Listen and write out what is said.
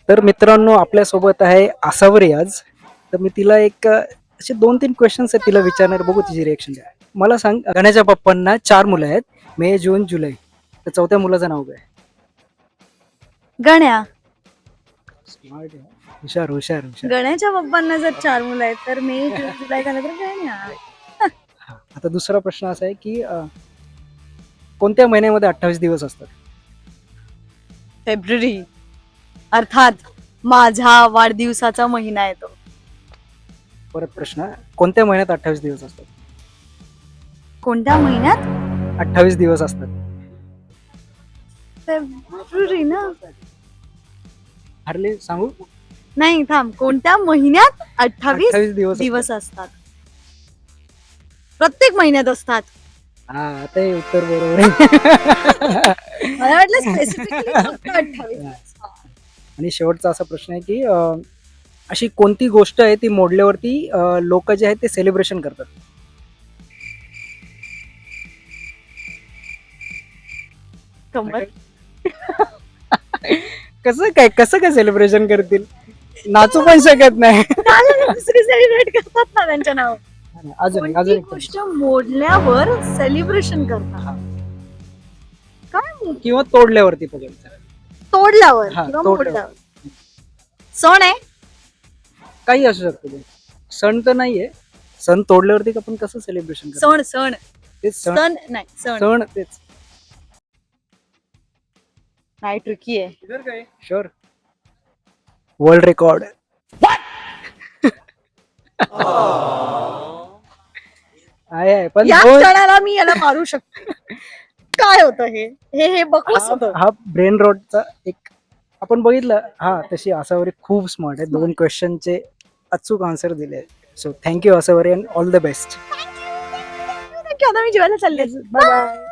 तर मित्रांनो, आपल्यासोबत आहे आसावरी आज. तर मी तिला एक असे 2-3 क्वेश्चन्स आहेत तिला विचारणार, बघू तिची रिएक्शन काय. मला सांग, गण्याच्या पप्पांना 4 मुलं आहेत, मे, जून, जुलै. तर चौथ्या मुलाचं नाव काय? गण्या. स्मार्ट आहे. हुशार हुशार हुशार. गण्याच्या पप्पांना जर 4 मुलं आहेत तर मे जून जुलै झालं तर गण्या. हा, आता दुसरा प्रश्न असा आहे की कोणत्या महिन्यामध्ये 28 दिवस असतात? फेब्रुवारी, अर्थात माझ्या वाढदिवसाचा महिना येतो. परत प्रश्न, कोणत्या महिन्यात 28 दिवस असतात? कोणत्या महिन्यात? 28 दिवस असतात. फेब्रुवारी ना. हरले सांगू? नाही थांब, कोणत्या महिन्यात 28 28 दिवस दिवस असतात? प्रत्येक महिन्यात असतात. हा, आता हे उत्तर बरोबर आहे. मला वाटलं स्पेसिफिकली 28. आणि शेवटचा असा प्रश्न आहे की अशी कोणती गोष्ट आहे ती मोडल्यावरती लोक जे आहेत ते सेलिब्रेशन करतात? कमर. कसं काय सेलिब्रेशन करतील? नाचू पण शकत नाही. दुसरी सेलिब्रेट करतात ना त्यांच्या नाव. अजून कोणती एक गोष्ट मोडल्यावर सेलिब्रेशन करतात? काय? किंवा तोडल्यावरती पकडतात. तोडल्यावर हा, किंवा तोडल्यावर. मोडल्यावर. सण आहे. काही असू शकतो ते. सण तर नाहीये. सण तोडल्यावरती आपण कसं सेलिब्रेशन करतो? सण सण तेच सण. सण नाही सण सण तेच. नाही. ट्रिकी आहे. शुअर. World record. आहे पण या दोन- क्षणाला मी याला मारू शकते. काय होतं हे हे हे बकवास होतं. हा ब्रेन रॉटचा एक आपण बघितलं. हा, तशी आसावरी खूप स्मार्ट आहे. 2 क्वेश्चनचे अचूक आन्सर दिले. So thank you Asavari and all the best. आता मी जेवायला चालले. Bye bye.